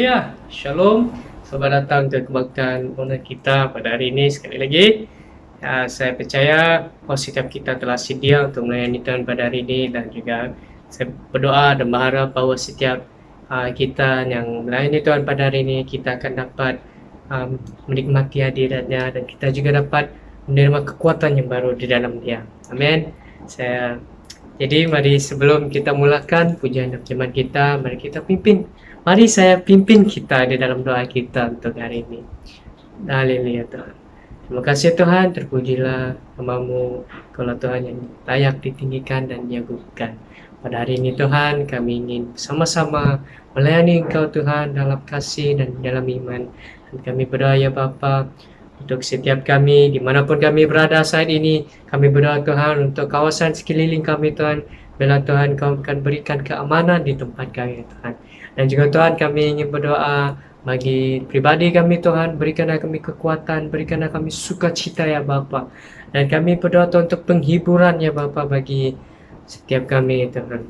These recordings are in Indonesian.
Haleluya, Shalom. Selamat datang ke kebaktian online kita pada hari ini. Sekali lagi, saya percaya setiap kita telah sedia untuk melayani Tuhan pada hari ini, dan juga saya berdoa dan berharap bahawa setiap kita yang melayani Tuhan pada hari ini, kita akan dapat menikmati hadiratnya, dan kita juga dapat menerima kekuatan yang baru di dalam Dia. Amin. Jadi mari sebelum kita mulakan pujian dan firman kita, mari saya pimpin kita di dalam doa kita untuk hari ini. Haleluya Tuhan. Terima kasih Tuhan, terpujilah nama-Mu, Kaulah Tuhan yang layak ditinggikan dan diagungkan. Pada hari ini Tuhan, kami ingin sama-sama melayani Engkau Tuhan dalam kasih dan dalam iman. Dan kami berdoa ya Bapa, untuk setiap kami, dimanapun kami berada saat ini, kami berdoa Tuhan untuk kawasan sekeliling kami Tuhan. Bila Tuhan Kau akan berikan keamanan di tempat kami Tuhan. Dan juga Tuhan, kami ingin berdoa bagi pribadi kami Tuhan, berikanlah kami kekuatan, berikanlah kami sukacita ya Bapa. Dan kami berdoa Tuhan untuk penghiburan ya Bapa bagi setiap kami Tuhan.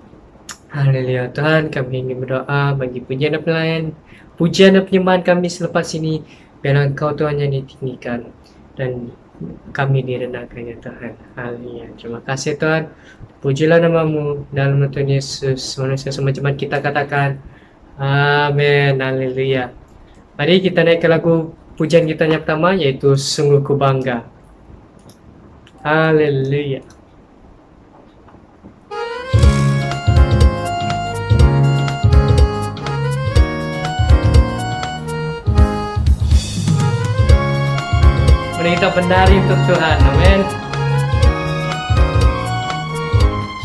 Haleluya Tuhan, kami ingin berdoa bagi pujian dan penyembahan kami selepas ini. Biarlah Engkau Tuhan yang ditinggikan dan kami direndahkan ya Tuhan. Haleluya. Terima kasih Tuhan. Pujilah nama-Mu dalam nama Tuhan Yesus. Manusia semacam kita katakan amin. Haleluya. Mari kita naik ke lagu pujian kita yang pertama, yaitu Sungguh Ku Bangga. Haleluya. Mari kita berdiri untuk Tuhan, amin.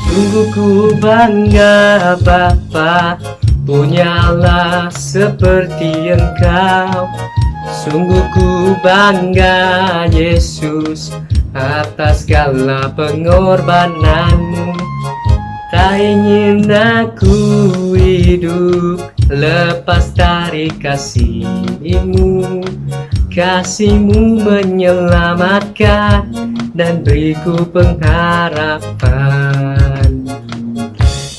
Sungguh ku bangga Bapa, punyalah seperti Engkau. Sungguh ku bangga Yesus, atas segala pengorbanan-Mu. Tak ingin aku hidup lepas dari kasih-Mu. Kasih-Mu menyelamatkan dan beriku pengharapan.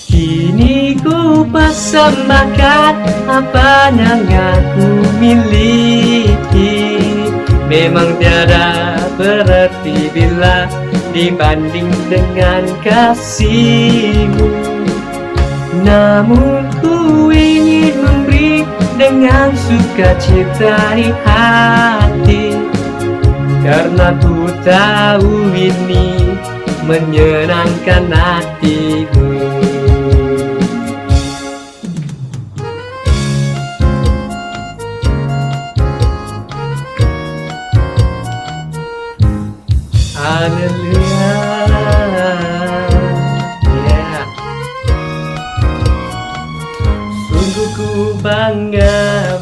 Kini ku persembahkan apa yang aku miliki. Memang tiada berarti bila dibanding dengan kasih-Mu. Namun ku ingin memberi dengan sukacita di hati, karena ku tahu ini menyenangkan hati-Mu. Haleluya. Sungguh ku bangga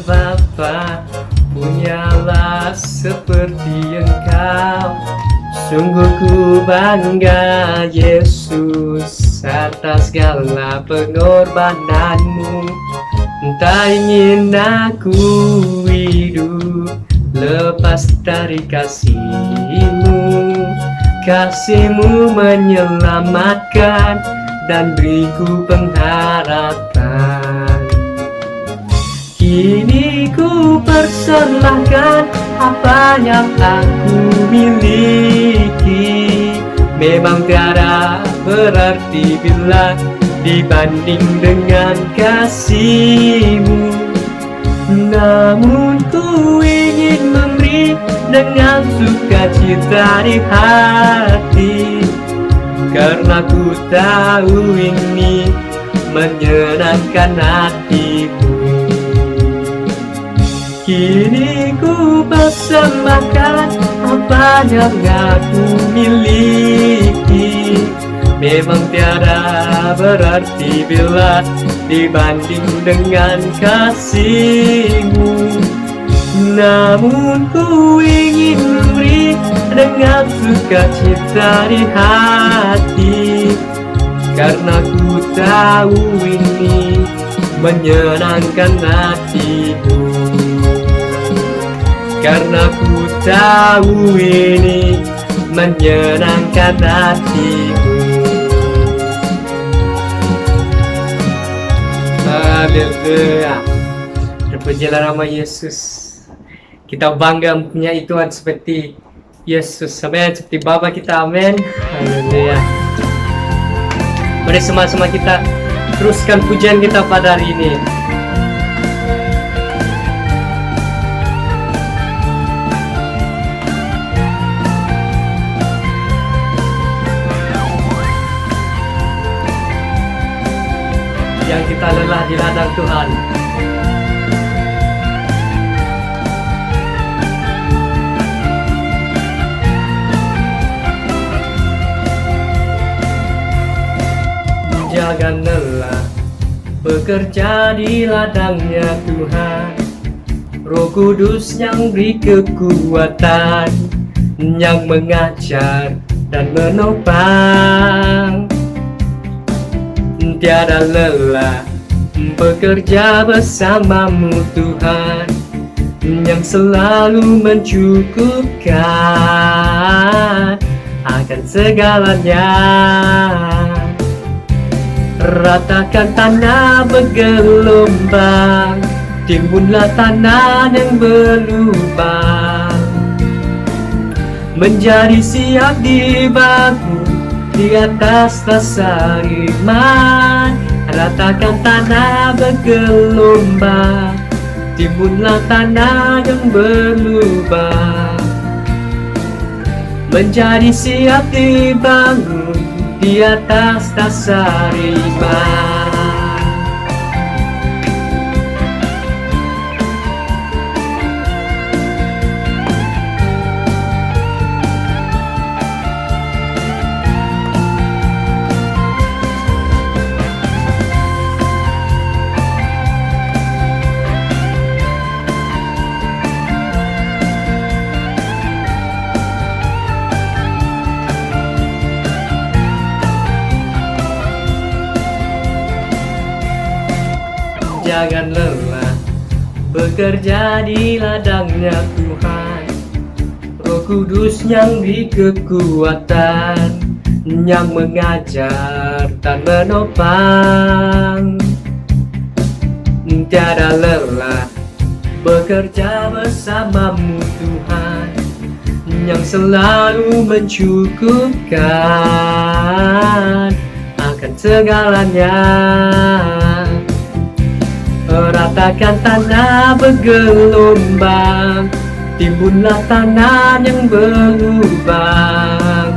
Bapa, punyalah seperti Engkau. Sungguh ku bangga Yesus, atas segala pengorbanan-Mu. Tak ingin aku hidup lepas dari kasih-Mu. Kasih-Mu menyelamatkan dan beriku pengharapan. Kini ku persembahkan apa yang aku miliki. Memang tiada berarti bila dibanding dengan kasih-Mu. Namun ku ingin memberi dengan sukacita di hati, karena ku tahu ini menyenangkan hati-Mu. Kini ku persembahkan apa yang aku miliki. Memang tiada berarti bila dibanding dengan kasih-Mu. Namun ku ingin memberi dengan sukacita di hati, karena ku tahu ini menyenangkan hati-Mu. Karena ku tahu ini menyenangkan hati-Mu. Haleluya. Pujilah nama Yesus. Kita bangga mempunyai Tuhan seperti Yesus, amin. Seperti Bapa kita, amin. Haleluya. Mari sama-sama kita teruskan pujian kita pada hari ini. Yang kita lelah di ladang Tuhan. Jangan lelah bekerja di ladangnya Tuhan. Roh Kudus yang beri kekuatan, yang mengajar dan menopang. Tiada lelah bekerja bersamamu Tuhan, yang selalu mencukupkan akan segalanya. Ratakan tanah bergelombang, timbunlah tanah yang berlubang, menjadi siap dibangun di atas dasar iman. Ratakan tanah bergelombang, timbunlah tanah yang berlubang, menjadi siap dibangun di atas dasar iman. Jangan lelah bekerja di ladangnya Tuhan. Roh Kudus yang beri kekuatan, yang mengajar dan menopang. Tiada lelah bekerja bersamamu Tuhan, yang selalu mencukupkan akan segalanya. Ratakan tanah bergelombang, timbunlah tanah yang berlubang,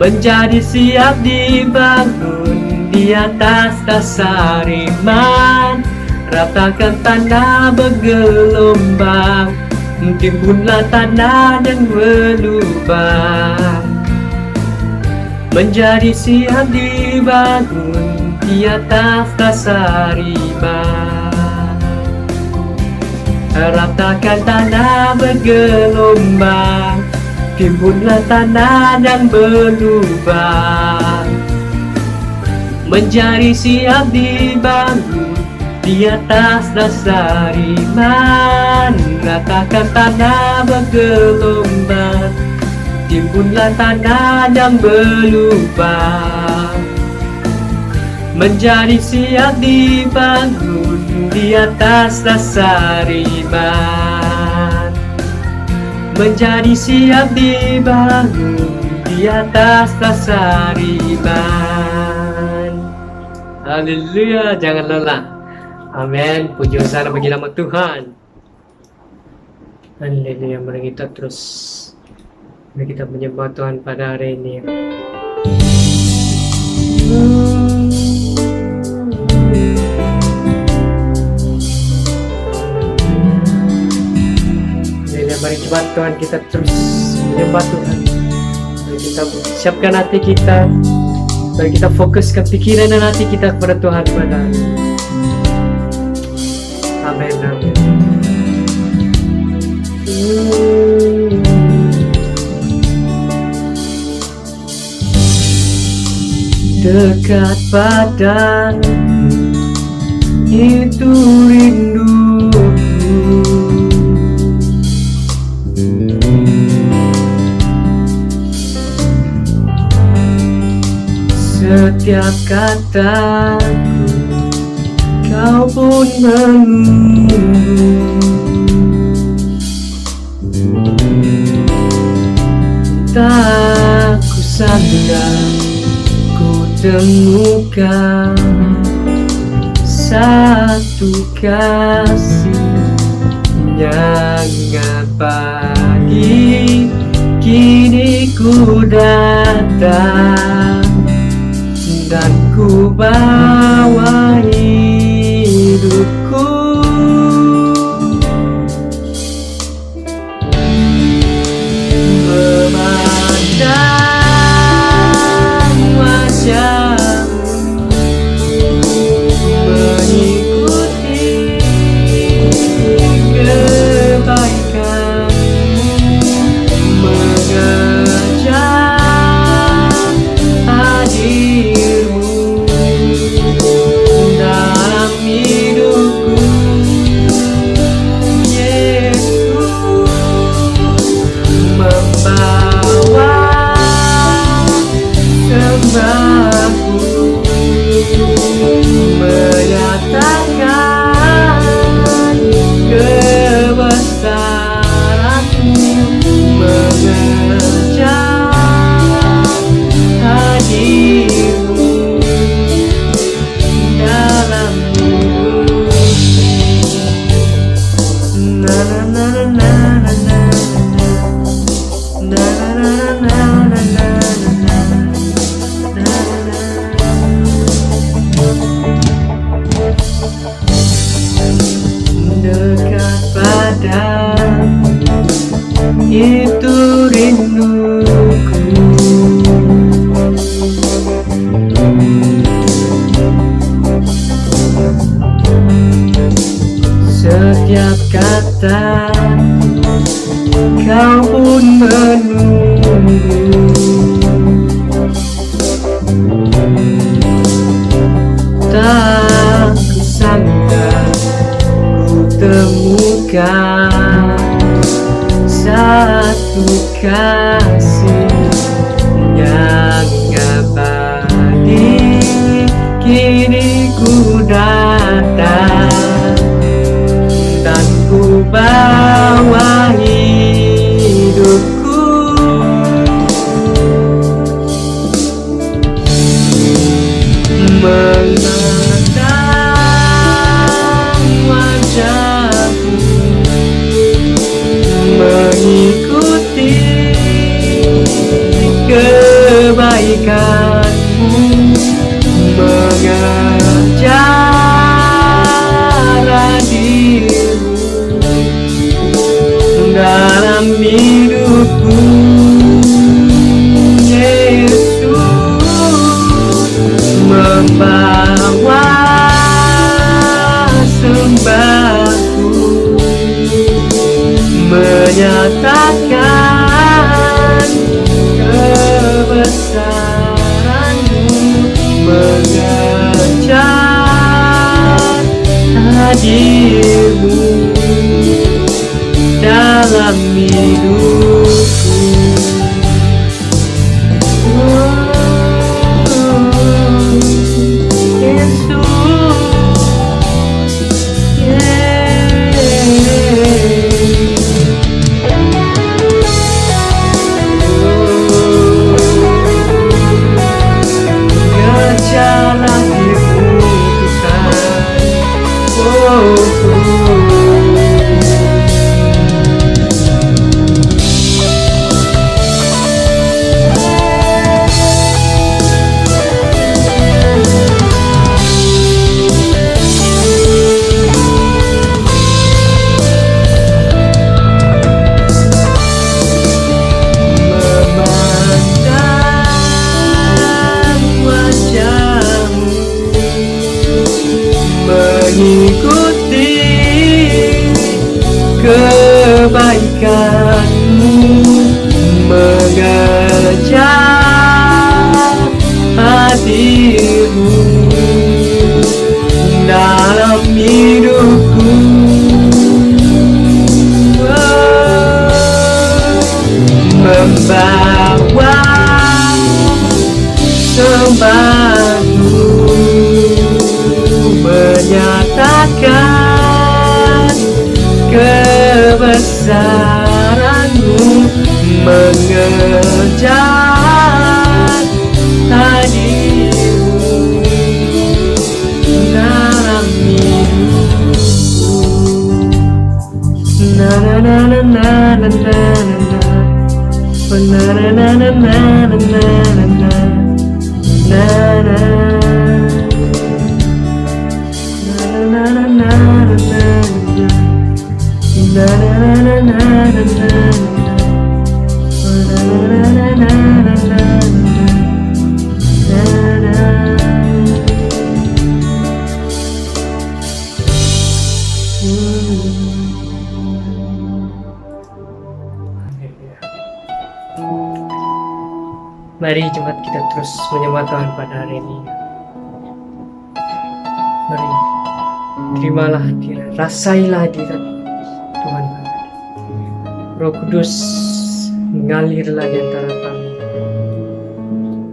menjadi siap dibangun di atas dasar iman. Ratakan tanah bergelombang, timbunlah tanah yang berlubang, menjadi siap dibangun di atas dasar iman. Ratakan tanah bergelombang, timbunlah tanah yang berlubang, menjadi siap dibangun di atas dasar iman. Ratakan tanah bergelombang, timbunlah tanah yang berlubang, menjadi siap dibangun di atas dasar iman. Menjadi siap dibangun di atas dasar iman. Haleluya, jangan lelah. Amin. Puji hosana bagi nama Tuhan. Haleluya. Mari kita menyembah Tuhan pada hari ini. Mari coba Tuhan, kita terus menyembah Tuhan. Mari kita siapkan hati kita. Mari kita fokuskan pikiran dan hati kita kepada Tuhan pada hari ini. Amin, amin. Dekat padamu itu rinduku, setiap kataku kau pun menunggu. Tak kusangka ku temukan satu kasih yang abadi. Kini ku datang dan ku bawa hidupku. Memandang wajahmu, mengikuti kebaikanmu, mengejar hadirmu dalam hidupku. Yesus membawa sembahku, menyatakan kebesaranmu, mengejar hadirmu dalam hidupku. Na na na na na na na na na na na. Dekat padamu itu rinduku. Setiap kata kau pun menunggu. Tak kusangka ku temukan satu kasih yang abadi. Kini ku datang dan ku bawa hidupku. Memandang wajahmu, mengikuti kebaikanmu, mengejar hadirmu dalam hidupku. Membawa sembahku, menyatakan kebesaranmu, mengejar hadirmu dalam hidupku. Mengikuti kebaikanmu, mengejar hadirmu dalam hidupku. Membawa sembahmu, menyatakan terjat hadirmu dalam hidupku. Na na na na na na na na. Na na na na na na na na. Na na. Na na na na na na. Na na na na na na. Na na na na na na. Mari jemaat kita terus menyembah Tuhan pada hari ini. Mari terimalah hadirat, rasailah hadirat Tuhan. Roh Kudus mengalirlah di antara kami.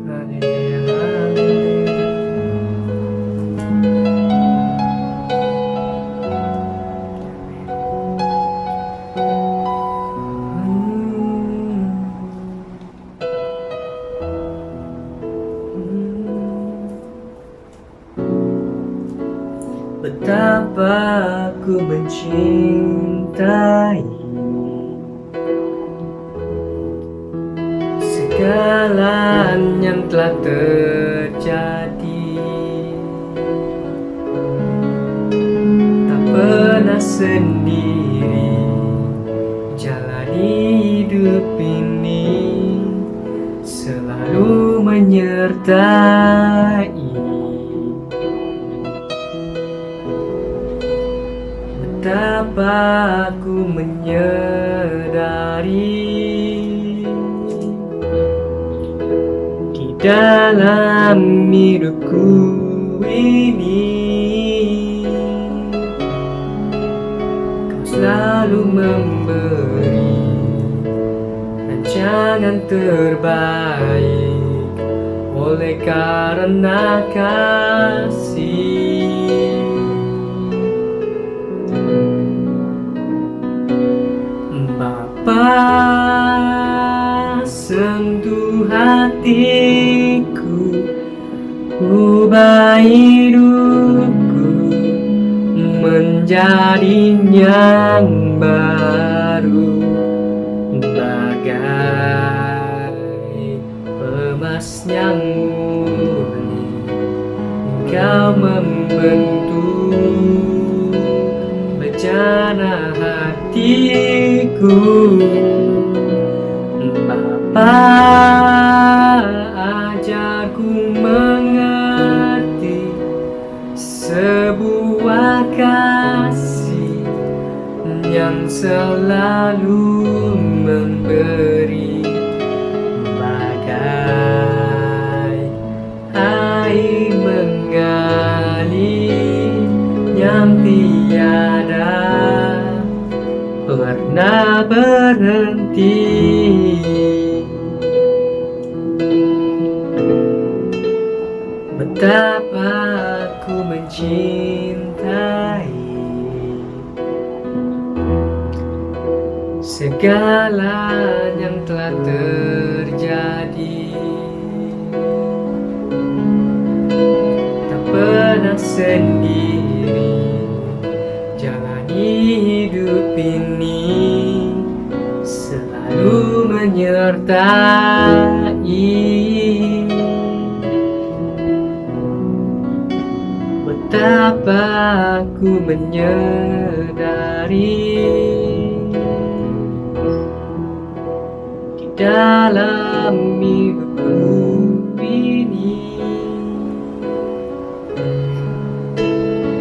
Haleluya, haleluya. Betapa aku mencintai segala yang telah terjadi, tak pernah sendiri jalani hidup ini, selalu menyertai. Betapa aku menyadari di dalam hidupku ini Kau selalu memberi rancangan terbaik oleh karena kasih. Bapa, sentuh hatiku, ubah hidupku menjadi yang baru, bagai emas yang murni. Kau membentuk bencana hatiku. Bapa, ajarku mengerti sebuah kasih yang selalu memberi, bagai air mengalir yang tiada pernah berhenti. Betapa aku mencintai segala yang telah terjadi, tak pernah sendiri jalani hidup ini, selalu menyertai. Betapa aku menyadari di dalam hidupku ini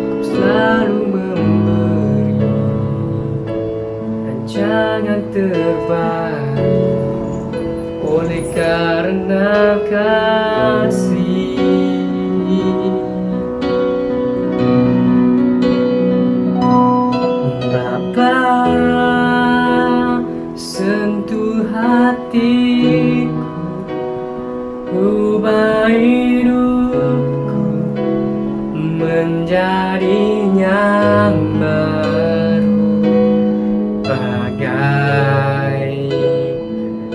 Kau selalu memberi rancangan terbaik oleh karena kasih. Bapa, sentuh hatiku, ubah hidupku menjadi yang baru, bagai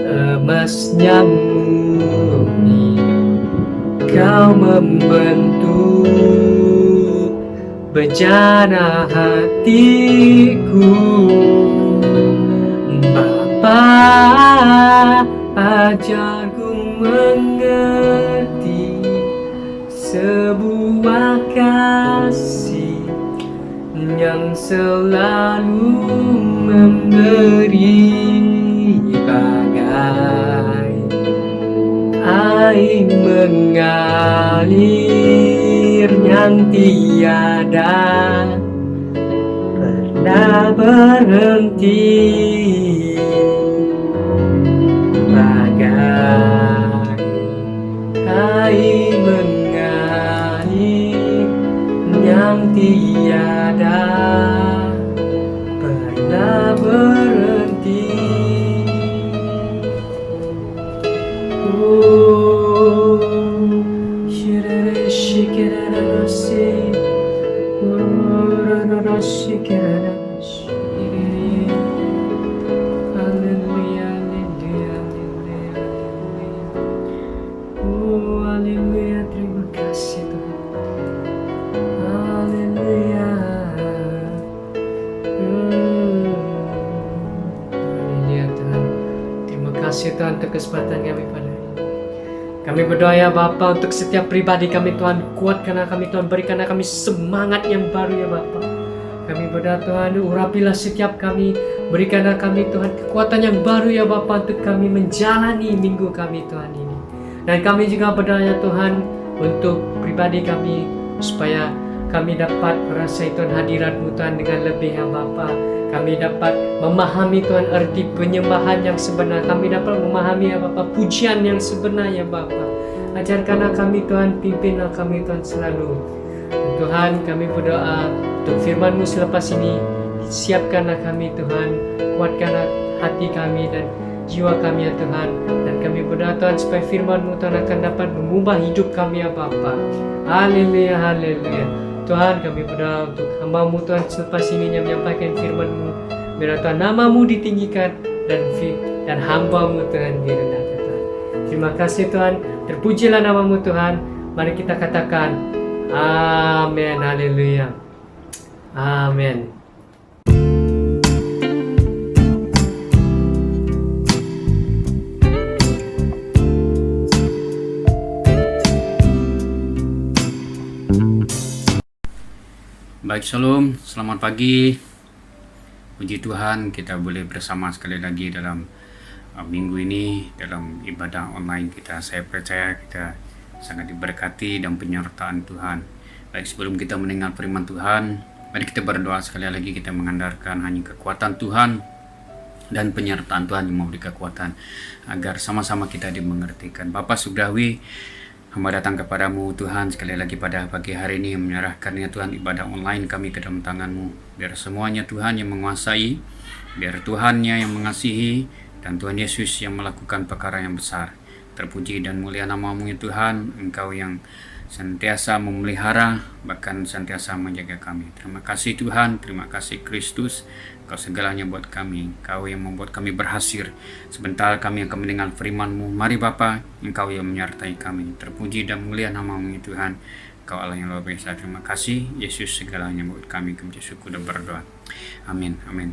emas kerasnya murni Kau membentuk bejana hatiku Bapa, ajarku mengerti sebuah kasih yang selalu memberi bagai air mengalir yang tiada pernah berhenti bagai air mengalir yang tiada pernah berhenti. Oh, shikara shikara nasi, oh shikara nasi. Haleluya, haleluya, haleluya, haleluya. Oh, haleluya, terima kasih Tuhan. Haleluya. Haleluya Tuhan. Terima kasih Tuhan untuk kesempatan kami pada hari ini. Kami berdoa ya Bapa untuk setiap pribadi kami Tuhan, kuatkanlah kami Tuhan, berikanlah kami semangat yang baru ya Bapa. Kami berdoa Tuhan, urapilah setiap kami, berikanlah kami Tuhan kekuatan yang baru ya Bapa untuk kami menjalani minggu kami Tuhan ini. Dan kami juga berdoa ya Tuhan untuk pribadi kami supaya kami dapat merasai Tuhan hadirat-Mu Tuhan dengan lebih ya Bapa. Kami dapat memahami Tuhan arti penyembahan yang sebenar. Kami dapat memahami ya Bapa pujian yang sebenar ya Bapa. Ajarkanlah kami Tuhan, pimpinlah kami Tuhan selalu. Dan Tuhan kami berdoa untuk firman-Mu selepas ini. Siapkanlah kami Tuhan, kuatkanlah hati kami dan jiwa kami ya Tuhan. Dan kami berdoa Tuhan supaya firman-Mu Tuhan akan dapat mengubah hidup kami ya Bapa. Haleluya, haleluya. Tuhan kami berdoa untuk hamba-Mu Tuhan selepas ini yang menyampaikan firman-Mu. Biar Tuhan nama-Mu ditinggikan dan hamba-Mu Tuhan direndahkan Tuhan. Terima kasih Tuhan, terpujilah nama-Mu Tuhan. Mari kita katakan amin, haleluya, amin. Baik, shalom, selamat pagi. Puji Tuhan, kita boleh bersama sekali lagi dalam minggu ini dalam ibadah online kita. Saya percaya kita sangat diberkati dan penyertaan Tuhan. Baik, sebelum kita mendengar firman Tuhan, mari kita berdoa sekali lagi. Kita mengandalkan hanya kekuatan Tuhan dan penyertaan Tuhan yang memberi kekuatan agar sama-sama kita dimengertikan. Bapa Surgawi, hamba datang kepadamu Tuhan sekali lagi pada pagi hari ini, menyerahkannya Tuhan ibadah online kami ke dalam tangan-Mu. Biar semuanya Tuhan yang menguasai, biar Tuhannya yang mengasihi, dan Tuhan Yesus yang melakukan perkara yang besar. Terpuji dan mulia nama-Mu ya Tuhan, Engkau yang senantiasa memelihara, bahkan senantiasa menjaga kami. Terima kasih Tuhan, terima kasih Kristus, Kau segalanya buat kami, Kau yang membuat kami berhasil. Sebentar kami akan mendengar firman-Mu. Mari Bapa, Engkau yang menyertai kami. Terpuji dan mulia nama-Mu ya Tuhan, Kau Allah yang luar biasa. Terima kasih Yesus, segalanya buat kami. Kami bersyukur dan berdoa. Amin, amin.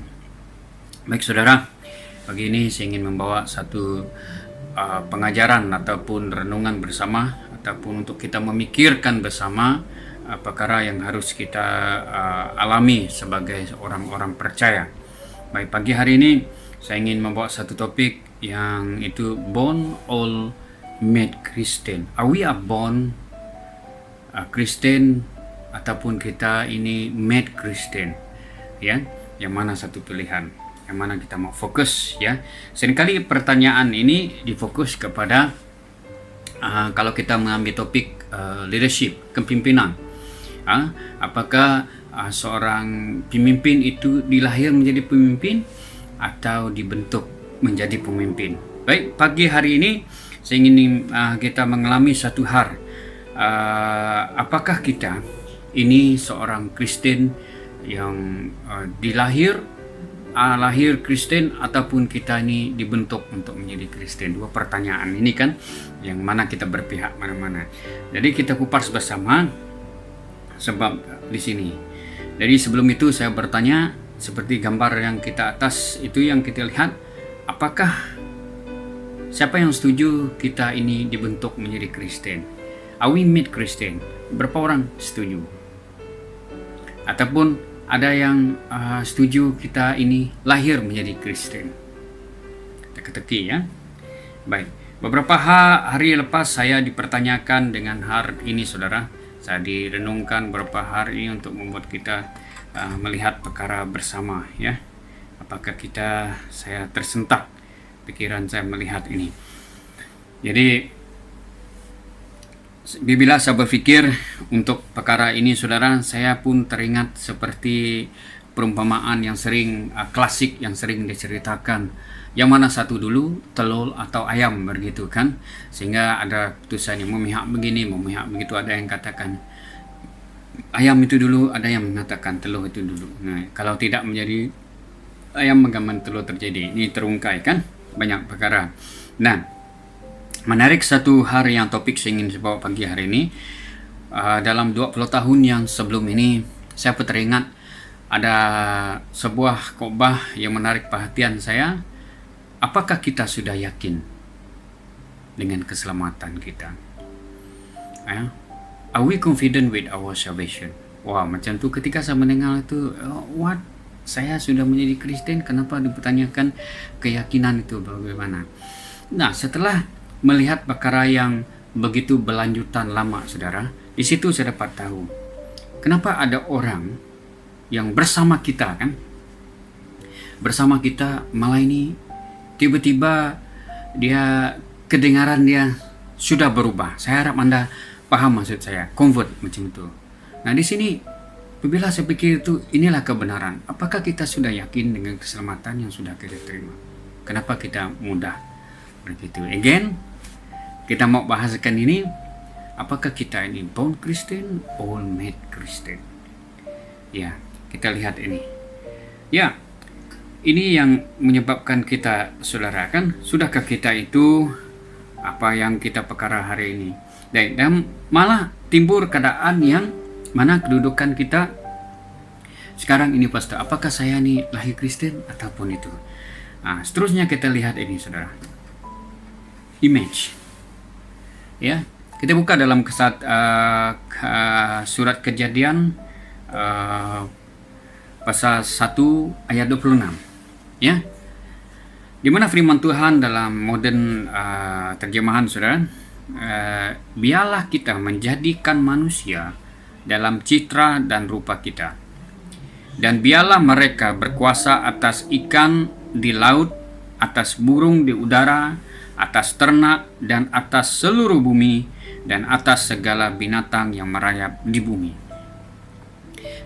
Baik saudara, pagi ini saya ingin membawa satu pengajaran ataupun renungan bersama, ataupun untuk kita memikirkan bersama perkara yang harus kita alami sebagai orang-orang percaya. Baik, pagi hari ini saya ingin membawa satu topik yang itu born all made Christian. Are we are born Christian ataupun kita ini made Christian? Ya, yang mana satu pilihan? Yang mana kita mau fokus ya? Seringkali pertanyaan ini difokus kepada kalau kita mengambil topik leadership, kepemimpinan. Apakah seorang pemimpin itu dilahir menjadi pemimpin atau dibentuk menjadi pemimpin? Baik, pagi hari ini saya ingin kita mengalami satu hal. Apakah kita ini seorang Kristen yang dilahir lahir Kristen ataupun kita ini dibentuk untuk menjadi Kristen? Dua pertanyaan ini kan yang mana kita berpihak mana-mana. Jadi kita kupas bersama sebab di sini. Jadi sebelum itu saya bertanya, seperti gambar yang kita atas itu yang kita lihat, apakah siapa yang setuju kita ini dibentuk menjadi Kristen? Are we made Kristen? Berapa orang setuju? Ataupun ada yang setuju kita ini lahir menjadi Kristen? Teka-teki ya. Baik, beberapa hari lepas saya dipertanyakan dengan hal ini, saudara. Saya direnungkan beberapa hari ini untuk membuat kita melihat perkara bersama ya. Apakah saya tersentak pikiran saya melihat ini. Jadi bila saya berpikir untuk perkara ini, saudara, saya pun teringat seperti perumpamaan yang sering klasik yang sering diceritakan. Yang mana satu dulu, telur atau ayam begitu kan? Sehingga ada putusan yang memihak begini, memihak begitu. Ada yang katakan ayam itu dulu, ada yang mengatakan telur itu dulu. Nah, kalau tidak menjadi ayam, bagaimana telur terjadi? Ini terungkai kan? Banyak perkara. Nah, menarik satu hari yang topik saya ingin bawa pagi hari ini. Dalam 20 tahun yang sebelum ini, saya teringat ada sebuah khotbah yang menarik perhatian saya. Apakah kita sudah yakin dengan keselamatan kita? Are we confident with our salvation? Wah, macam tu ketika saya mendengar itu, what? Saya sudah menjadi Kristen, kenapa dipertanyakan keyakinan itu bagaimana? Nah, setelah melihat perkara yang begitu berlanjutan lama, saudara, di situ saya dapat tahu kenapa ada orang yang bersama kita kan, bersama kita malah ini tiba-tiba dia kedengaran dia sudah berubah. Saya harap Anda paham maksud saya, convert macam itu. Nah, di sini bila saya pikir itu inilah kebenaran. Apakah kita sudah yakin dengan keselamatan yang sudah kita terima? Kenapa kita mudah begitu? Again, kita mau bahasakan ini, apakah kita ini born Christian or made Christian? Ya, kita lihat ini. Ya, ini yang menyebabkan kita, saudara, kan, sudahkah kita itu apa yang kita perkara hari ini? Dan malah timbul keadaan yang mana kedudukan kita sekarang ini, pastor. Apakah saya ini lahir Kristen ataupun itu? Nah, seterusnya kita lihat ini, saudara. Image. Ya, kita buka dalam surat Kejadian pasal 1 ayat 26. Ya, di mana firman Tuhan dalam modern terjemahan, saudara, biarlah kita menjadikan manusia dalam citra dan rupa kita, dan biarlah mereka berkuasa atas ikan di laut, atas burung di udara, atas ternak, dan atas seluruh bumi, dan atas segala binatang yang merayap di bumi.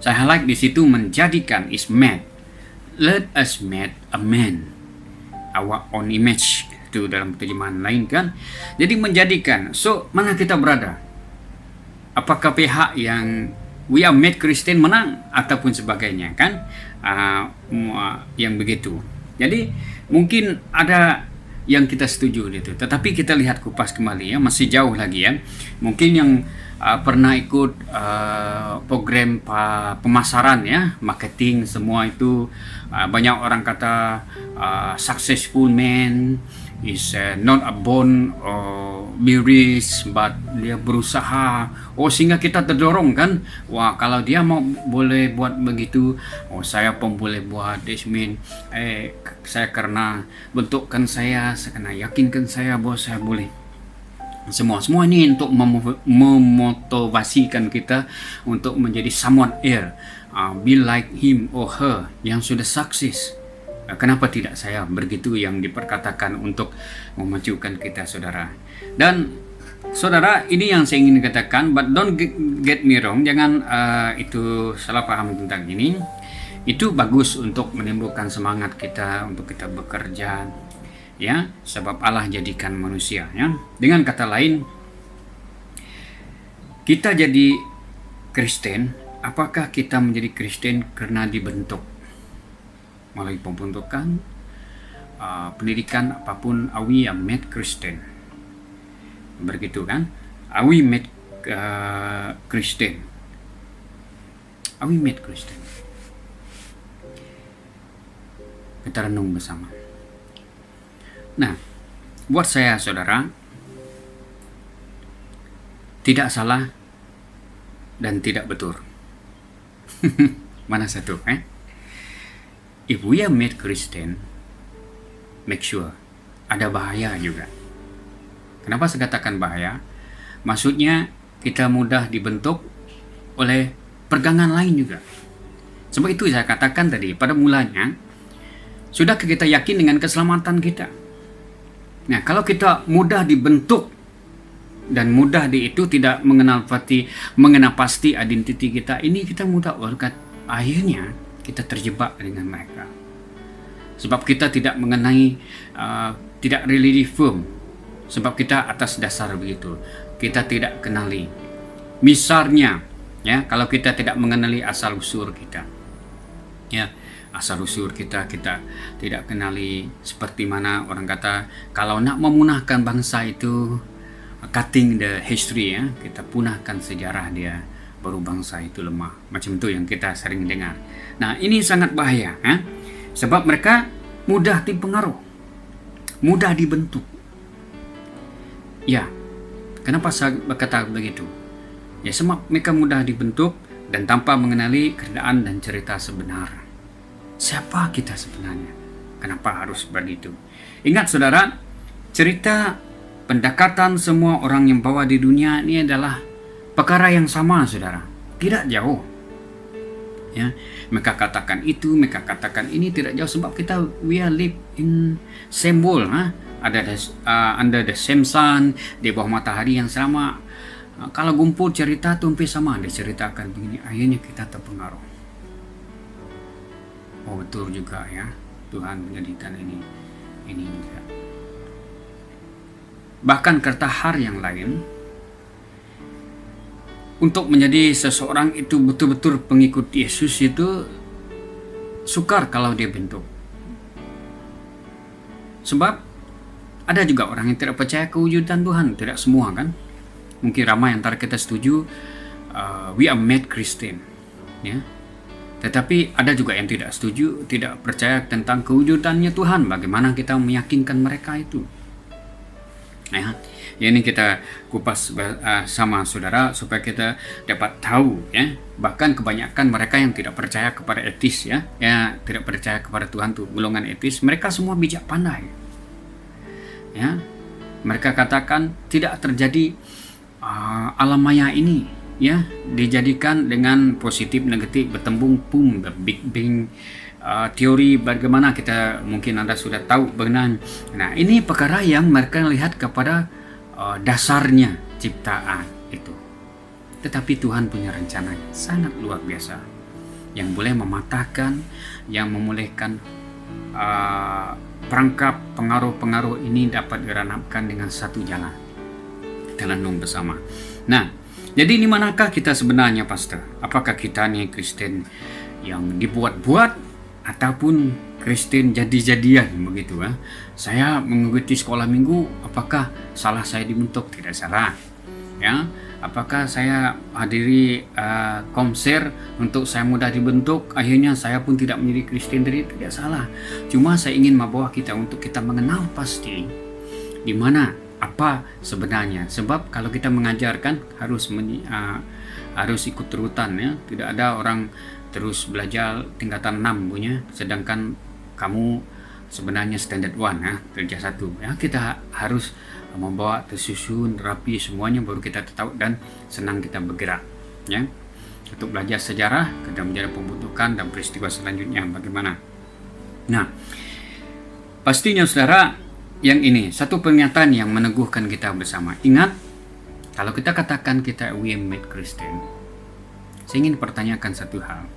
Saya highlight di situ menjadikan is made. Let us make a man our own image, itu dalam terjemahan lain kan. Jadi menjadikan. So, mana kita berada? Apakah pihak yang we are made Christian menang ataupun sebagainya kan? Yang begitu. Jadi mungkin ada yang kita setuju itu, tetapi kita lihat kupas kembali ya, masih jauh lagi ya. Mungkin yang pernah ikut program pemasaran ya, marketing semua itu, banyak orang kata successful man is not a born be rich, but dia berusaha. Sehingga kita terdorong kan, wah, kalau dia mau boleh buat begitu, saya pun boleh buat. Desmin, saya karena bentukkan saya kena yakinkan saya bahwa saya boleh. Semua ini untuk memotivasikan kita untuk menjadi someone else, be like him or her yang sudah sukses. Kenapa tidak saya begitu yang diperkatakan untuk memajukan kita, saudara. Dan saudara, ini yang saya ingin katakan, but don't get me wrong, jangan itu salah paham tentang ini. Itu bagus untuk menimbulkan semangat kita untuk kita bekerja ya, sebab Allah jadikan manusia ya. Dengan kata lain, kita jadi Kristen, apakah kita menjadi Kristen karena dibentuk? melalui pembentukan pendidikan apapun, we are made Christian. Begitu kan? We made Christian. We made Christian. Kita renung bersama. Nah, buat saya saudara, tidak salah dan tidak betul. Mana satu? If we are made Christian, make sure ada bahaya juga. Kenapa saya katakan bahaya? Maksudnya kita mudah dibentuk oleh pegangan lain juga. Sebab itu saya katakan tadi, pada mulanya sudah kita yakin dengan keselamatan kita. Nah, kalau kita mudah dibentuk dan mudah itu tidak mengenal pasti identiti kita, ini kita mudah akhirnya kita terjebak dengan mereka. Sebab kita tidak mengenai, tidak really firm. Sebab kita atas dasar begitu. Kita tidak kenali. Misalnya, ya, kalau kita tidak mengenali asal usul kita, ya, asal usul kita tidak kenali. Seperti mana orang kata, kalau nak memunahkan bangsa itu, cutting the history, ya, kita punahkan sejarah dia, baru bangsa itu lemah. Macam itu yang kita sering dengar. Nah, ini sangat bahaya, ya. Sebab mereka mudah dipengaruh, mudah dibentuk. Ya, kenapa saya berkata begitu? Ya, sebab mereka mudah dibentuk dan tanpa mengenali keadaan dan cerita sebenar. Siapa kita sebenarnya? Kenapa harus begitu? Ingat saudara, cerita pendekatan semua orang yang bawa di dunia ini adalah perkara yang sama saudara, tidak jauh. Ya, mereka katakan itu, mereka katakan ini, tidak jauh. Sebab kita we are live in same world, ada under the same sun, di bawah matahari yang sama. Kalau gumpul cerita tumpi sama diceritakan begini, akhirnya kita terpengaruh. Oh betul juga ya, Tuhan menjadikan ini juga. Bahkan kata hal yang lain, untuk menjadi seseorang itu betul-betul pengikut Yesus itu sukar kalau dia bentuk. Sebab ada juga orang yang tidak percaya kewujudan Tuhan, tidak semua kan. Mungkin ramai antara kita setuju we are made Christian, ya. Tetapi ada juga yang tidak setuju, tidak percaya tentang kewujudannya Tuhan. Bagaimana kita meyakinkan mereka itu? Ya, ini kita kupas sama saudara supaya kita dapat tahu, ya. Bahkan kebanyakan mereka yang tidak percaya kepada etis, ya tidak percaya kepada Tuhan tuh golongan etis, mereka semua bijak pandai. Ya, mereka katakan tidak terjadi alam maya ini, ya, dijadikan dengan positif negatif bertembung pum, Big Bang teori. Bagaimana kita mungkin Anda sudah tahu benar. Nah, ini perkara yang mereka lihat kepada dasarnya ciptaan itu. Tetapi Tuhan punya rencana yang sangat luar biasa, yang boleh mematahkan, yang memulihkan perangkap pengaruh-pengaruh ini dapat diranapkan dengan satu jalan. Kita renung bersama. Nah, jadi di manakah kita sebenarnya, Pastor? Apakah kita nih Kristen yang dibuat-buat ataupun Kristen jadi-jadian begitu, ya? Saya mengikuti sekolah minggu, apakah salah saya dibentuk? Tidak salah, ya. Apakah saya hadiri konser untuk saya mudah dibentuk, akhirnya saya pun tidak menjadi Kristen? Tidak salah. Cuma saya ingin membawa kita untuk kita mengenal pasti di mana apa sebenarnya. Sebab kalau kita mengajarkan harus ikut urutan, ya. Tidak ada orang terus belajar tingkatan 6 punya, sedangkan kamu sebenarnya standard 1, ya, darjah 1, ya. Kita harus membawa tersusun rapi semuanya, baru kita tahu dan senang kita bergerak, ya. Untuk belajar sejarah, kita menjadi pembentukan dan peristiwa selanjutnya bagaimana. Nah, pastinya saudara, yang ini satu pernyataan yang meneguhkan kita bersama. Ingat, kalau kita katakan kita we made Christian, saya ingin pertanyakan satu hal.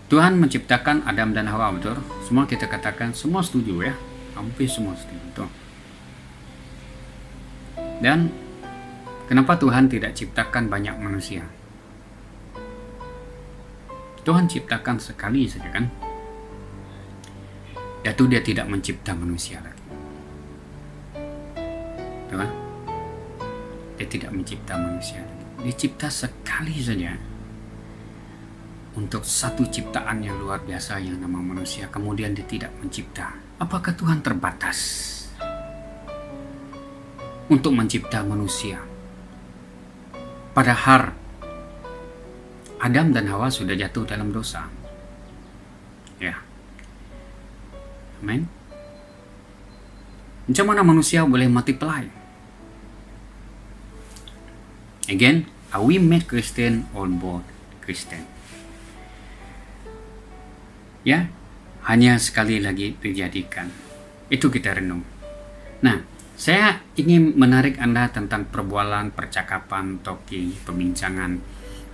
Tuhan menciptakan Adam dan Hawa, betul? Semua kita katakan, semua setuju, ya. Hampir semua setuju, betul. Dan kenapa Tuhan tidak ciptakan banyak manusia? Tuhan ciptakan sekali saja, kan? Yaitu dia tidak mencipta manusia lagi. Tuh, dia tidak mencipta manusia lagi. Dia cipta sekali saja untuk satu ciptaan yang luar biasa yang nama manusia. Kemudian dia tidak mencipta. Apakah Tuhan terbatas untuk mencipta manusia? Padahal Adam dan Hawa sudah jatuh dalam dosa. Ya. Amin. Macam mana manusia boleh multiply? Again, are we made Christian or born Christian? Ya, hanya sekali lagi dijadikan. Itu kita renung. Nah, saya ingin menarik Anda tentang perbualan, percakapan, talking, pembincangan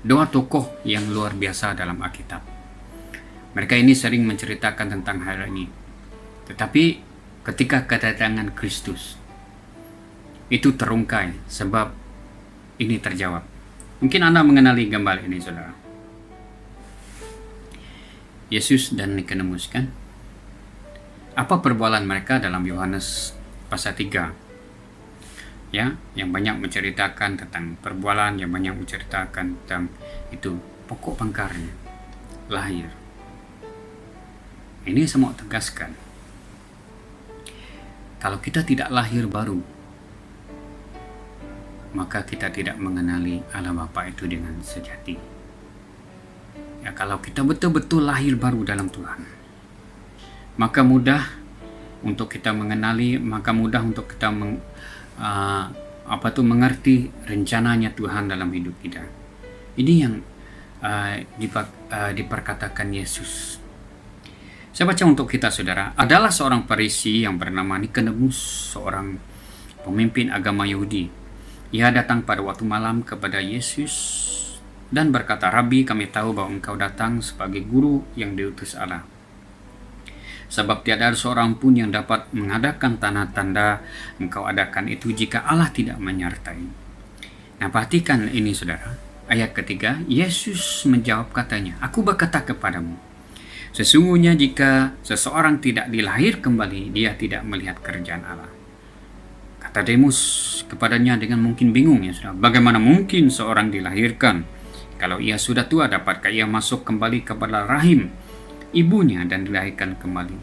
dua tokoh yang luar biasa dalam Alkitab. Mereka ini sering menceritakan tentang hal ini. Tetapi ketika kedatangan Kristus itu terungkai sebab ini terjawab. Mungkin Anda mengenali gambar ini, saudara. Yesus dan Nikodemus, kan? Apa perbualan mereka dalam Yohanes pasal 3? Ya, yang banyak menceritakan tentang perbualan, yang banyak menceritakan tentang itu pokok pangkarnya, lahir. Ini semua tegaskan. Kalau kita tidak lahir baru, maka kita tidak mengenali Allah Bapa itu dengan sejati. Ya, kalau kita betul-betul lahir baru dalam Tuhan, maka mudah untuk kita mengenali, maka mudah untuk kita mengerti rencananya Tuhan dalam hidup kita. Ini yang diperkatakan Yesus. Saya baca untuk kita, saudara. Adalah seorang Farisi yang bernama Nikodemus, seorang pemimpin agama Yahudi. Ia datang pada waktu malam kepada Yesus dan berkata, "Rabi, kami tahu bahwa engkau datang sebagai guru yang diutus Allah. Sebab tiada seorang pun yang dapat mengadakan tanda-tanda engkau adakan itu jika Allah tidak menyertai." Nah, perhatikan ini, saudara. Ayat ketiga, Yesus menjawab katanya, "Aku berkata kepadamu, sesungguhnya jika seseorang tidak dilahir kembali, dia tidak melihat kerajaan Allah." Kata Demus kepadanya dengan mungkin bingung, ya saudara. Bagaimana mungkin seorang dilahirkan? Kalau ia sudah tua, dapatkah ia masuk kembali kepada rahim ibunya dan dilahirkan kembali?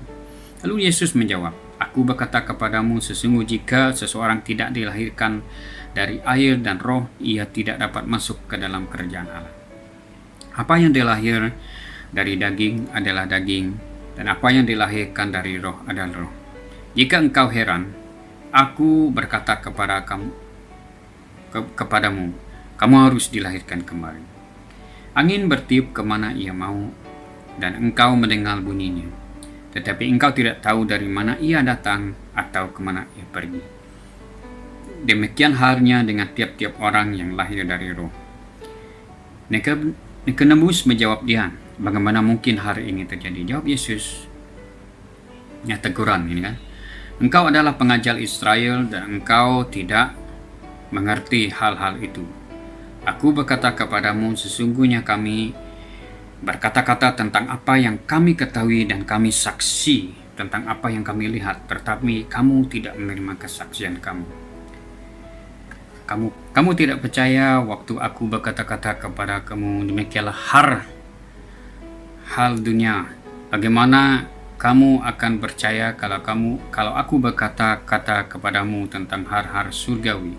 Lalu Yesus menjawab, "Aku berkata kepadamu, sesungguhnya jika seseorang tidak dilahirkan dari air dan roh, ia tidak dapat masuk ke dalam kerajaan Allah. Apa yang dilahir dari daging adalah daging, dan apa yang dilahirkan dari roh adalah roh. Jika engkau heran, aku berkata kepadamu, kamu harus dilahirkan kembali. Angin bertiup kemana ia mau, dan engkau mendengar bunyinya, tetapi engkau tidak tahu dari mana ia datang atau kemana ia pergi. Demikian halnya dengan tiap-tiap orang yang lahir dari roh." Nikodemus menjawab dia, "Bagaimana mungkin hal ini terjadi?" Jawab Yesus, ya teguran ini kan, "Engkau adalah pengajar Israel dan engkau tidak mengerti hal-hal itu. Aku berkata kepadamu, sesungguhnya kami berkata-kata tentang apa yang kami ketahui dan kami saksi tentang apa yang kami lihat, tetapi kamu tidak menerima kesaksian kami. Kamu tidak percaya waktu aku berkata-kata kepada kamu, demikianlah hal dunia. Bagaimana kamu akan percaya kalau aku berkata-kata kepadamu tentang hal-hal surgawi?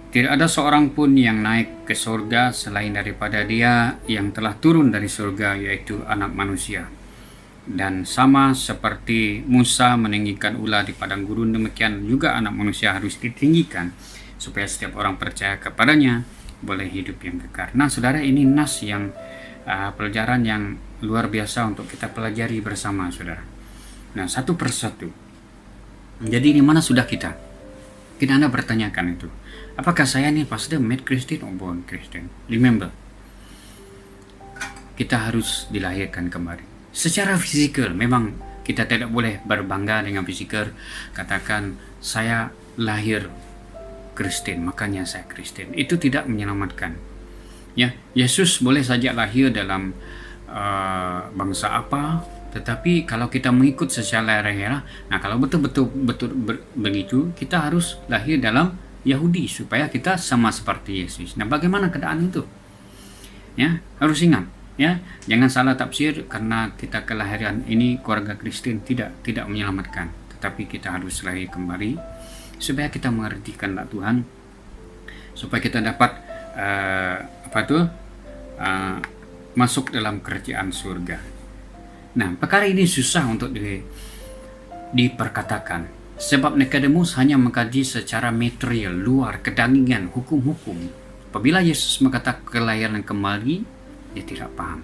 Tidak ada seorang pun yang naik ke surga selain daripada dia yang telah turun dari surga, yaitu Anak Manusia. Dan sama seperti Musa meninggikan ular di padang gurun, demikian juga Anak Manusia harus ditinggikan, supaya setiap orang percaya kepadanya boleh hidup yang kekal." Nah, saudara, ini nas yang pelajaran yang luar biasa untuk kita pelajari bersama, saudara. Nah, satu persatu. Jadi di mana sudah kita? Mungkin Anda bertanyakan itu. Apakah saya nih pastor made Christian or born Christian? Remember, kita harus dilahirkan kembali. Secara fisikal, memang kita tidak boleh berbangga dengan fisikal. Katakan, saya lahir Kristen, makanya saya Kristen. Itu tidak menyelamatkan. Ya, Yesus boleh saja lahir dalam bangsa apa, Tetapi kalau kita mengikut secara rela, nah kalau betul-betul begitu, kita harus lahir dalam Yahudi supaya kita sama seperti Yesus. Nah, bagaimana keadaan itu? Ya, harus ingat, ya, jangan salah tafsir karena kita kelahiran ini keluarga Kristen tidak menyelamatkan, tetapi kita harus lahir kembali supaya kita mengerti kehendak Tuhan, supaya kita dapat masuk dalam kerajaan surga. Nah, perkara ini susah untuk diperkatakan sebab Nikodemus hanya mengkaji secara material, luar, kedagingan, hukum-hukum. Apabila Yesus mengatakan kelahiran kembali, dia tidak paham.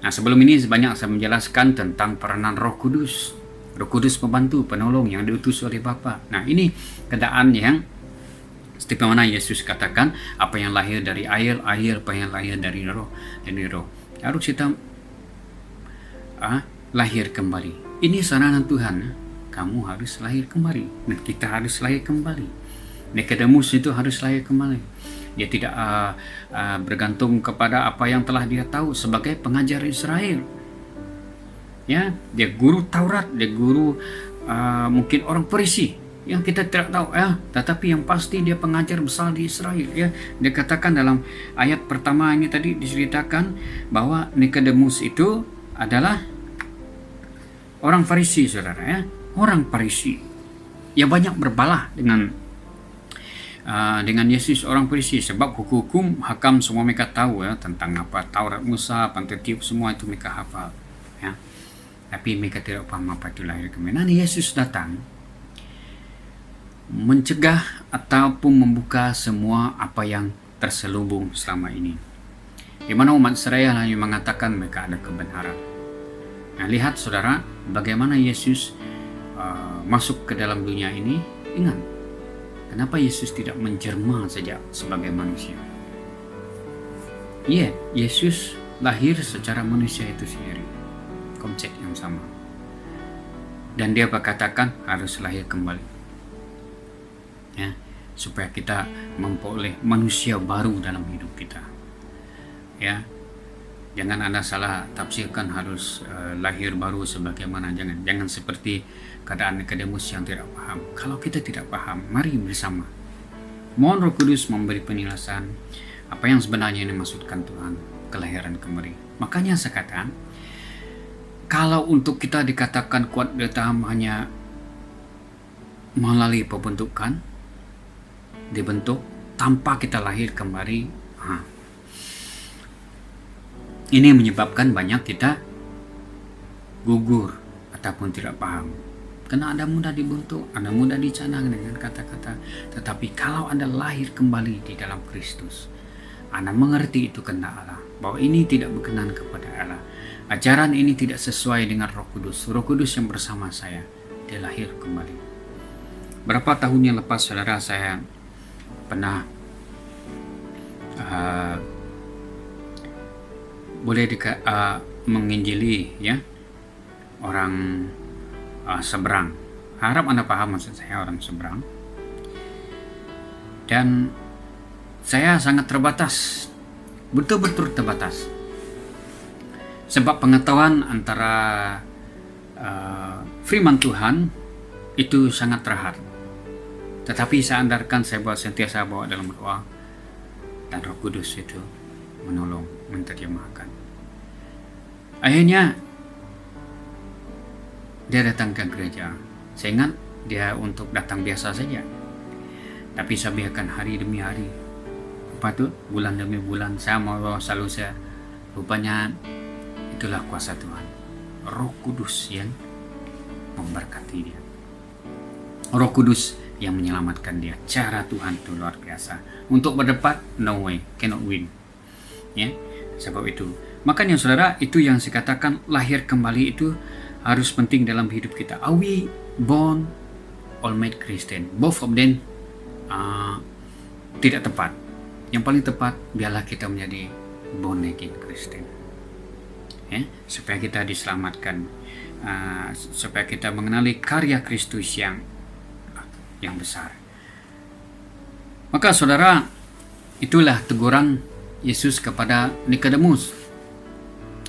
Nah, sebelum ini banyak saya menjelaskan tentang peranan Roh Kudus. Roh Kudus pembantu, penolong yang diutus oleh Bapa. Nah, ini keadaan yang seperti mana Yesus katakan, apa yang lahir dari air, apa yang lahir dari roh. Harus kita lahir kembali. Ini saranan Tuhan. Kamu harus lahir kembali. Dan kita harus lahir kembali. Nikodemus itu harus lahir kembali. Dia tidak bergantung kepada apa yang telah dia tahu sebagai pengajar Israel. Ya, dia guru Taurat, dia guru mungkin orang Farisi yang kita tidak tahu, tetapi yang pasti dia pengajar besar di Israel. Ya, dia katakan dalam ayat pertama ini tadi diceritakan bahwa Nikodemus itu adalah orang Farisi, saudara, ya, orang Farisi yang banyak berbalah dengan Yesus, orang Farisi, sebab hukum hakam semua mereka tahu, ya, tentang apa Taurat Musa, Pentateuch, semua itu mereka hafal, ya, tapi mereka tidak paham apa itu lahir kembali. Nah, Yesus datang mencegah ataupun membuka semua apa yang terselubung selama ini, di mana umat Israel hanya mengatakan mereka ada kebenaran. Nah, lihat saudara, bagaimana Yesus masuk ke dalam dunia ini. Ingat, kenapa Yesus tidak menjelma saja sebagai manusia? Yesus lahir secara manusia itu sendiri, konsep yang sama. Dan dia berkatakan harus lahir kembali, ya, supaya kita memperoleh manusia baru dalam hidup kita. Ya, jangan Anda salah tafsirkan harus lahir baru sebagaimana. Jangan seperti keadaan Nikodemus yang tidak paham. Kalau kita tidak paham, mari bersama mohon Roh Kudus memberi penjelasan apa yang sebenarnya ini maksudkan Tuhan kelahiran kembali. Makanya saya katakan, kalau untuk kita dikatakan kuat datang hanya melalui pembentukan, dibentuk tanpa kita lahir kembali, ini menyebabkan banyak kita gugur ataupun tidak paham. Karena Anda mudah dibentuk, Anda mudah dicanang dengan kata-kata. Tetapi kalau Anda lahir kembali di dalam Kristus, Anda mengerti itu kehendak Allah, bahwa ini tidak berkenan kepada Allah. Ajaran ini tidak sesuai dengan Roh Kudus. Roh Kudus yang bersama saya, dia lahir kembali. Berapa tahun yang lepas, saudara, saya pernah menginjili, ya, orang seberang. Harap Anda paham maksud saya, orang seberang. Dan saya sangat terbatas, betul-betul terbatas, sebab pengetahuan antara firman Tuhan itu sangat terhad. Tetapi saya andarkan, saya sentiasa bawa dalam doa, dan Roh Kudus itu menolong, menerjemahkan. Akhirnya dia datang ke gereja. Saya ingat dia untuk datang biasa saja, tapi saya biarkan hari demi hari, bulan demi bulan, saya mau selalu saya, rupanya itulah kuasa Tuhan, Roh Kudus yang memberkati dia, Roh Kudus yang menyelamatkan dia. Cara Tuhan itu luar biasa. Untuk berdebat, no way, cannot win, ya. Sebab itu, makanya saudara, itu yang saya katakan, lahir kembali itu harus penting dalam hidup kita. Are we born or made Christian? Both of them tidak tepat. Yang paling tepat, biarlah kita menjadi born again Christian, ya, supaya kita diselamatkan, supaya kita mengenali karya Kristus yang besar. Maka saudara, itulah teguran Yesus kepada Nikodemus.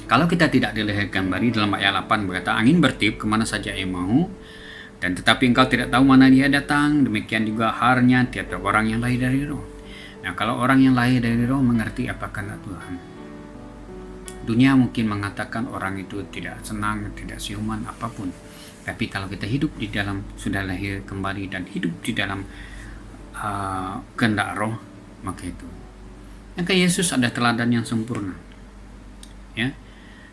Kalau kita tidak dilahirkan kembali, dalam ayat 8 berkata, angin bertiup kemana saja ia mau, dan tetapi engkau tidak tahu mana dia datang, demikian juga halnya tiap-tiap orang yang lahir dari roh. Nah, kalau orang yang lahir dari roh mengerti apa kehendak Tuhan. Dunia mungkin mengatakan orang itu tidak senang, tidak siuman, apapun. Tapi kalau kita hidup di dalam, sudah lahir kembali dan hidup di dalam kehendak roh, maka itu. Maka Yesus ada teladan yang sempurna. Ya,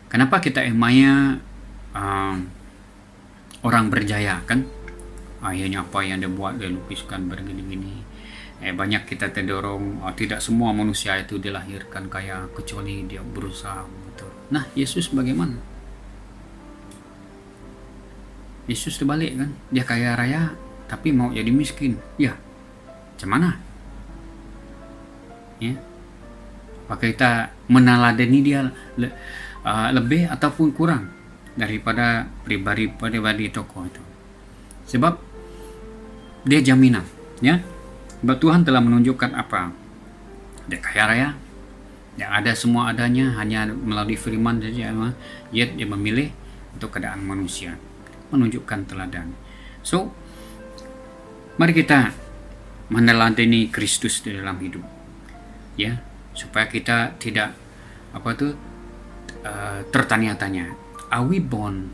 kenapa kita emaya orang berjaya kan? Akhirnya apa yang dia buat, dia lukiskan begini-gini. Banyak kita terdorong, tidak semua manusia itu dilahirkan kaya kecuali dia berusaha betul. Nah, Yesus bagaimana? Yesus terbalik kan? Dia kaya raya tapi mau jadi miskin. Ya, macam mana? Ya, apakah kita meneladani dia lebih ataupun kurang daripada pribadi tokoh itu? Sebab dia jaminan, ya. Sebab Tuhan telah menunjukkan apa? Dia kaya raya, yang ada semua adanya hanya melalui firman saja, yet dia memilih untuk keadaan manusia, menunjukkan teladan. So, mari kita meneladani Kristus di dalam hidup, ya, supaya kita tidak tertanya-tanya, are we born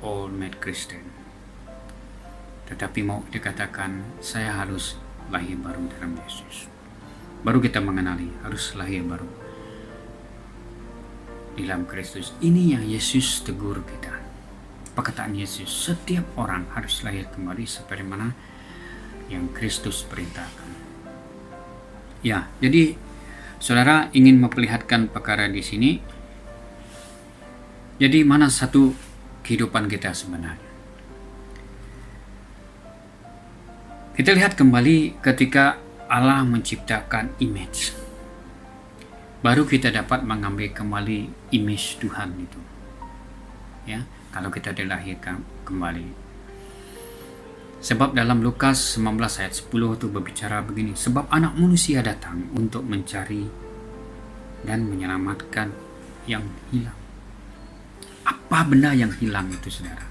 or made Christian? Tetapi mau dikatakan, saya harus lahir baru dalam Yesus. Baru kita mengenali, harus lahir baru di dalam Kristus. Ini yang Yesus tegur kita. Perkataan Yesus, setiap orang harus lahir kembali seperti mana yang Kristus perintahkan. Ya, jadi saudara ingin memperlihatkan perkara di sini. Jadi mana satu kehidupan kita sebenarnya? Kita lihat kembali ketika Allah menciptakan image. Baru kita dapat mengambil kembali image Tuhan itu. Ya, kalau kita dilahirkan kembali. Sebab dalam Lukas 19 ayat 10 itu berbicara begini, sebab anak manusia datang untuk mencari dan menyelamatkan yang hilang. Apa benda yang hilang itu, saudara?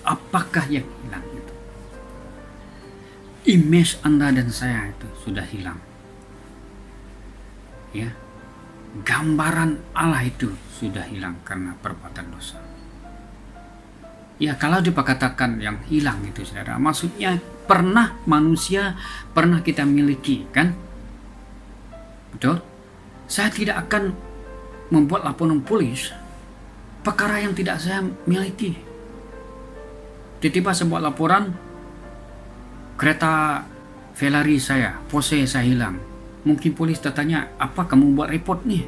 Apakah yang hilang itu? Image Anda dan saya itu sudah hilang. Ya. Gambaran Allah itu sudah hilang karena perbuatan dosa. Ya, kalau dikatakan yang hilang itu, saudara, maksudnya manusia pernah kita miliki, kan? Betul? Saya tidak akan membuat laporan polis perkara yang tidak saya miliki. Tiba-tiba sebuah laporan kereta Ferrari saya, Porsche saya hilang. Mungkin polis tertanya, apa kamu buat report nih?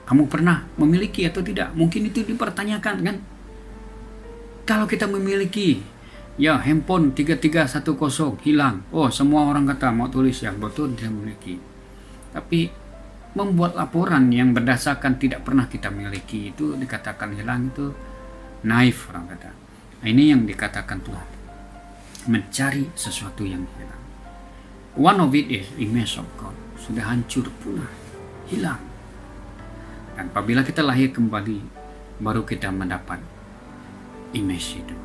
Kamu pernah memiliki atau tidak? Mungkin itu dipertanyakan, kan? Kalau kita memiliki, ya, handphone 3310 hilang. Oh, semua orang kata mau tulis, ya betul dia memiliki. Tapi membuat laporan yang berdasarkan tidak pernah kita miliki itu dikatakan hilang, itu naif, orang kata. Nah, ini yang dikatakan Tuhan, mencari sesuatu yang hilang. One of it is image of God. Sudah hancur, punah, hilang. Dan apabila kita lahir kembali, baru kita mendapat image itu.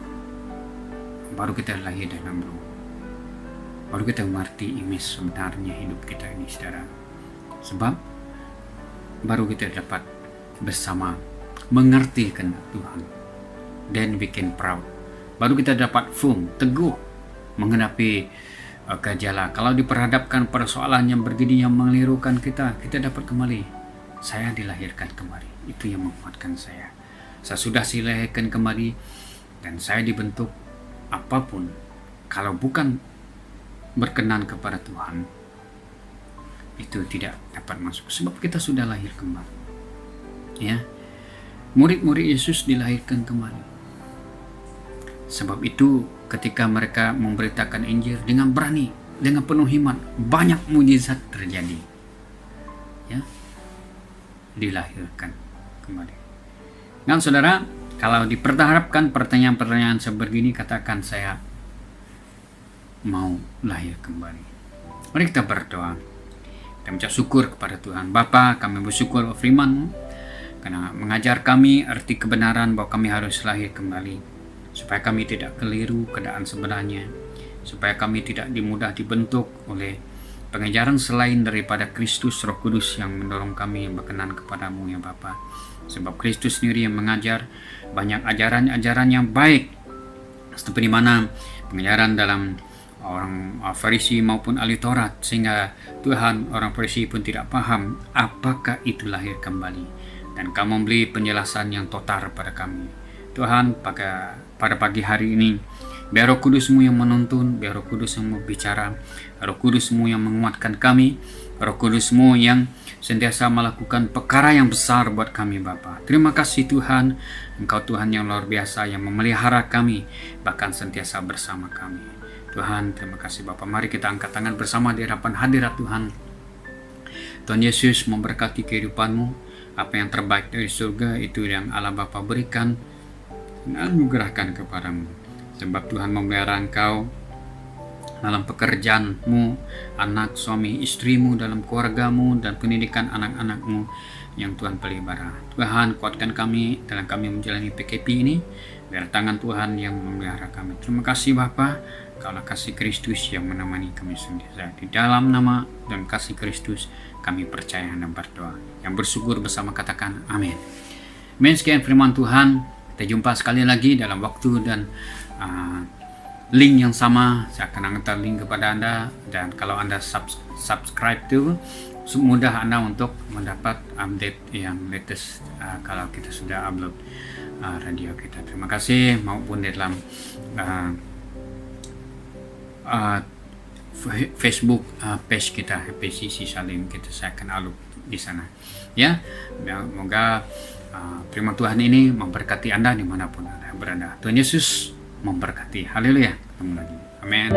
Baru kita lahir dalam roh. Baru kita mengerti image sebenarnya hidup kita ini, saudara. Sebab baru kita dapat bersama mengerti kehendak Tuhan. Then we can proud. Baru kita dapat firm, teguh menghadapi gejala. Kalau diperhadapkan persoalan yang begini yang mengelirukan kita dapat kembali. Saya dilahirkan kembali. Itu yang menguatkan saya. Saya sudah dilahirkan kembali dan saya dibentuk apapun. Kalau bukan berkenan kepada Tuhan, itu tidak dapat masuk. Sebab kita sudah lahir kembali. Ya, murid-murid Yesus dilahirkan kembali. Sebab itu ketika mereka memberitakan Injil dengan berani, dengan penuh iman, banyak mujizat terjadi. Ya, dilahirkan kembali. Nah, saudara, kalau diperhadapkan pertanyaan-pertanyaan seperti ini, katakan saya mau lahir kembali. Mari kita berdoa. Kita mengucap syukur kepada Tuhan. Bapa, kami bersyukur firman-Mu. karena mengajar kami arti kebenaran bahwa kami harus lahir kembali, supaya kami tidak keliru keadaan sebenarnya, supaya kami tidak mudah dibentuk oleh pengajaran selain daripada Kristus Roh Kudus yang mendorong kami yang berkenan kepadamu ya Bapa. Sebab Kristus sendiri yang mengajar banyak ajaran-ajaran yang baik, seperti di mana pengajaran dalam orang Farisi maupun ahli Taurat, sehingga Tuhan orang Farisi pun tidak paham apakah itu lahir kembali. Dan kamu beri penjelasan yang total pada kami Tuhan pada pagi hari ini. Biar Roh Kudus-Mu yang menuntun, biar Roh Kudus yang berbicara, Roh Kudus-Mu yang menguatkan kami, Roh Kudus-Mu yang sentiasa melakukan perkara yang besar buat kami Bapa. Terima kasih Tuhan, Engkau Tuhan yang luar biasa yang memelihara kami, bahkan sentiasa bersama kami. Tuhan, terima kasih Bapa. Mari kita angkat tangan bersama di hadapan hadirat Tuhan. Tuhan Yesus memberkati kehidupan-Mu. Apa yang terbaik dari surga itu yang Allah Bapa berikan dan anugerahkan kepadamu. Sebab Tuhan memelihara engkau dalam pekerjaanmu, anak, suami, istrimu, dalam keluargamu, dan pendidikan anak-anakmu yang Tuhan pelihara. Tuhan, kuatkan kami dalam kami menjalani PKP ini, biar tangan Tuhan yang memelihara kami. Terima kasih Bapa, Kaulah kasih Kristus yang menemani kami sendiri. Di dalam nama dan kasih Kristus kami percaya dan berdoa. Yang bersyukur bersama katakan amin. Amin. Sekian firman Tuhan. Kita jumpa sekali lagi dalam waktu dan link yang sama. Saya akan angkat link kepada Anda, dan kalau Anda subscribe itu mudah Anda untuk mendapat update yang latest kalau kita sudah upload radio kita. Terima kasih. Maupun di dalam Facebook page kita PCC Salim, saya akan upload di sana ya. Semoga firman Tuhan ini memberkati Anda dimanapun Anda berada. Tuhan Yesus memberkati. Haleluya. Ketemu lagi. Amin.